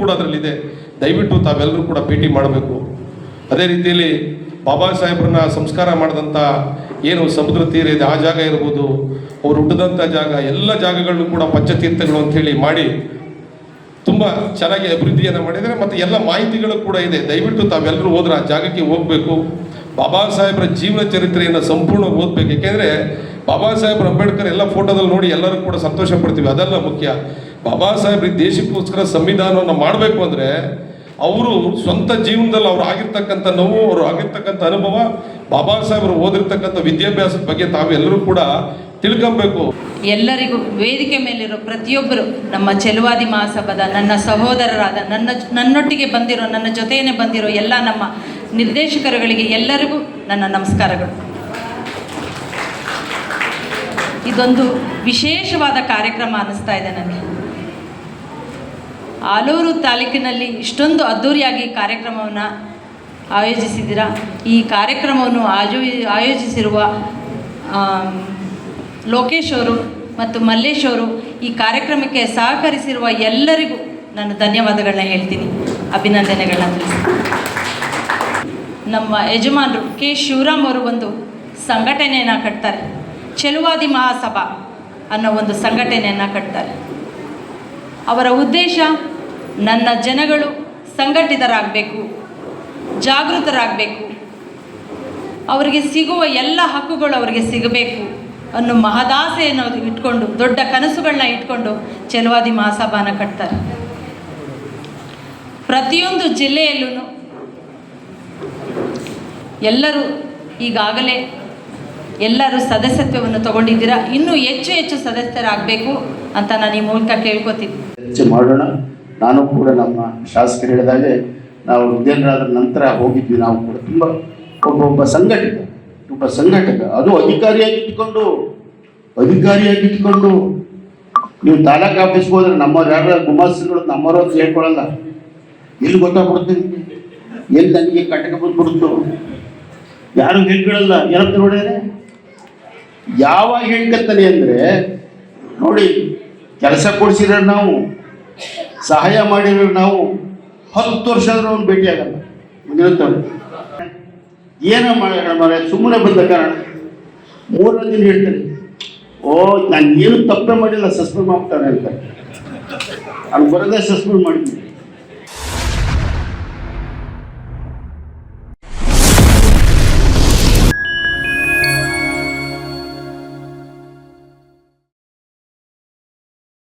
ಕೂಡ ಅದರಲ್ಲಿದೆ. ದಯವಿಟ್ಟು ತಾವೆಲ್ಲರೂ ಕೂಡ ಭೇಟಿ ಮಾಡಬೇಕು. ಅದೇ ರೀತಿಯಲ್ಲಿ ಬಾಬಾ ಸಾಹೇಬ್ರನ್ನ ಸಂಸ್ಕಾರ ಮಾಡಿದಂಥ ಏನು ಸಮುದ್ರ ತೀರ ಇದೆ ಆ ಜಾಗ ಇರ್ಬೋದು, ಅವ್ರು ಹುಟ್ಟಿದಂಥ ಜಾಗ, ಎಲ್ಲ ಜಾಗಗಳನ್ನು ಕೂಡ ಪಂಚತೀರ್ಥಗಳು ಅಂಥೇಳಿ ಮಾಡಿ ತುಂಬ ಚೆನ್ನಾಗಿ ಅಭಿವೃದ್ಧಿಯನ್ನು ಮಾಡಿದ್ದಾರೆ. ಮತ್ತು ಎಲ್ಲ ಮಾಹಿತಿಗಳು ಕೂಡ ಇದೆ. ದಯವಿಟ್ಟು ತಾವೆಲ್ಲರೂ ಹೋದ್ರೆ ಆ ಜಾಗಕ್ಕೆ ಹೋಗಬೇಕು. ಬಾಬಾ ಸಾಹೇಬ್ರ ಜೀವನ ಚರಿತ್ರೆಯನ್ನು ಸಂಪೂರ್ಣ ಓದಬೇಕು. ಏಕೆಂದರೆ ಬಾಬಾ ಸಾಹೇಬ್ರ ಅಂಬೇಡ್ಕರ್ ಎಲ್ಲ ಫೋಟೋದಲ್ಲಿ ನೋಡಿ ಎಲ್ಲರೂ ಕೂಡ ಸಂತೋಷ ಪಡ್ತೀವಿ, ಅದೆಲ್ಲ ಮುಖ್ಯ. ಬಾಬಾ ಸಾಹೇಬ್ರ ದೇಶಕ್ಕೋಸ್ಕರ ಸಂವಿಧಾನವನ್ನು ಮಾಡಬೇಕು ಅಂದರೆ ಅವರು ಸ್ವಂತ ಜೀವನದಲ್ಲಿ ಅವ್ರು ಆಗಿರ್ತಕ್ಕಂಥ ನೋವು, ಅವರು ಆಗಿರ್ತಕ್ಕಂಥ ಅನುಭವ, ಬಾಬಾ ಸಾಹೇಬರು ಓದಿರ್ತಕ್ಕಂಥ ವಿದ್ಯಾಭ್ಯಾಸದ ಬಗ್ಗೆ ತಾವೆಲ್ಲರೂ ಕೂಡ ತಿಳ್ಕೊಬೇಕು. ಎಲ್ಲರಿಗೂ ವೇದಿಕೆ ಮೇಲಿರೋ ಪ್ರತಿಯೊಬ್ಬರು ನಮ್ಮ ಚೆಲುವಾದಿ ಮಹಾಸಭಾದ ನನ್ನ ಸಹೋದರರಾದ ನನ್ನೊಟ್ಟಿಗೆ ಬಂದಿರೋ, ನನ್ನ ಜೊತೆಯೇ ಬಂದಿರೋ ಎಲ್ಲ ನಮ್ಮ ನಿರ್ದೇಶಕರುಗಳಿಗೆ ಎಲ್ಲರಿಗೂ ನನ್ನ ನಮಸ್ಕಾರಗಳು. ಇದೊಂದು ವಿಶೇಷವಾದ ಕಾರ್ಯಕ್ರಮ ಅನ್ನಿಸ್ತಾ ಇದೆ ನನಗೆ. ಆಲೂರು ತಾಲೂಕಿನಲ್ಲಿ ಇಷ್ಟೊಂದು ಅದ್ಧೂರಿಯಾಗಿ ಕಾರ್ಯಕ್ರಮವನ್ನು ಆಯೋಜಿಸಿದ್ದೀರಾ. ಈ ಕಾರ್ಯಕ್ರಮವನ್ನು ಆಯೋಜಿಸಿರುವ ಲೋಕೇಶ್ ಅವರು ಮತ್ತು ಮಲ್ಲೇಶ್ ಅವರು, ಈ ಕಾರ್ಯಕ್ರಮಕ್ಕೆ ಸಹಕರಿಸಿರುವ ಎಲ್ಲರಿಗೂ ನಾನು ಧನ್ಯವಾದಗಳನ್ನ ಹೇಳ್ತೀನಿ, ಅಭಿನಂದನೆಗಳನ್ನ ತಿಳಿಸ್ತೀನಿ. ನಮ್ಮ ಯಜಮಾನರು ಕೆ ಶಿವರಾಮ್ ಅವರು ಒಂದು ಸಂಘಟನೆಯನ್ನು ಕಟ್ತಾರೆ, ಚೆಲುವಾದಿ ಮಹಾಸಭಾ ಅನ್ನೋ ಒಂದು ಸಂಘಟನೆಯನ್ನು ಕಟ್ತಾರೆ. ಅವರ ಉದ್ದೇಶ ನನ್ನ ಜನಗಳು ಸಂಘಟಿತರಾಗಬೇಕು, ಜಾಗೃತರಾಗಬೇಕು, ಅವರಿಗೆ ಸಿಗುವ ಎಲ್ಲ ಹಕ್ಕುಗಳು ಅವರಿಗೆ ಸಿಗಬೇಕು ಅನ್ನೋ ಮಹದಾಸೆಯನ್ನು ಇಟ್ಕೊಂಡು, ದೊಡ್ಡ ಕನಸುಗಳನ್ನ ಇಟ್ಕೊಂಡು ಚೆಲುವಾದಿ ಮಹಾಸಭಾನ ಕಟ್ತಾರೆ. ಪ್ರತಿಯೊಂದು ಜಿಲ್ಲೆಯಲ್ಲೂ ಎಲ್ಲರೂ ಈಗಾಗಲೇ ಎಲ್ಲರೂ ಸದಸ್ಯತ್ವವನ್ನು ತಗೊಂಡಿದ್ದೀರಾ. ಇನ್ನೂ ಹೆಚ್ಚು ಹೆಚ್ಚು ಸದಸ್ಯರಾಗಬೇಕು ಅಂತ ನಾನು ಈ ಮೂಲಕ ಕೇಳ್ಕೊತೀನಿ. ಹೆಚ್ಚು ಮಾಡೋಣ. ನಾನು ಕೂಡ ನಮ್ಮ ಶಾಸಕರು ಹೇಳಿದಾಗೆ ನಾವು ವಿದ್ಯಾರ್ಥಿಯಾದ ನಂತರ ಹೋಗಿದ್ವಿ. ನಾವು ಕೂಡ ತುಂಬ ಒಬ್ಬ ಸಂಘಟಕ ಅದು ಅಧಿಕಾರಿಯಾಗಿಟ್ಕೊಂಡು ನೀವು ತಾಲೂಕು ಆಫೀಸ್ಗೆ ಹೋದ್ರೆ ನಮ್ಮವ್ರು ಯಾರ ಗುಮಾಸ್ತರುಗಳು ನಮ್ಮವ್ರು ಅಂತ ಹೇಳ್ಕೊಳ್ಳಲ್ಲ. ಎಲ್ಲಿ ಗೊತ್ತಾಗ್ಬಿಡ್ತೀನಿ, ಎಲ್ಲಿ ನನಗೆ ಕಟಕ ಬಂದ್ಬಿಡ್ತು, ಯಾರು ಹೇಳ್ಕೊಳ್ಳಲ್ಲ. ಏನಂತ ನೋಡಿದ್ರೆ ಯಾವಾಗ ಹೇಳ್ಕತ್ತಾನೆ ಅಂದರೆ, ನೋಡಿ ಕೆಲಸ ಕೊಡಿಸಿರೋ ನಾವು, ಸಹಾಯ ಮಾಡಿರೋ ನಾವು 10 ವರ್ಷ ಆದರೂ ಅವ್ನು ಭೇಟಿ ಆಗಲ್ಲ. ಮುಂದಿನತ್ತವ್ರು ಏನೋ ಮಾಡಿ ಸುಮ್ಮನೆ ಬಂದ ಕಾರಣ 3 ದಿನ ಹೇಳ್ತಾರೆ, ಓ ನಾನು ಏನು ತಪ್ಪೇ ಮಾಡಿಲ್ಲ, ಸಸ್ಪೆಂಡ್ ಮಾಡ್ತಾರೆ ಅಂತಾರೆ. ಅವ್ನು ಬರೋದೇ ಸಸ್ಪೆಂಡ್ ಮಾಡಿದ್ದೀನಿ.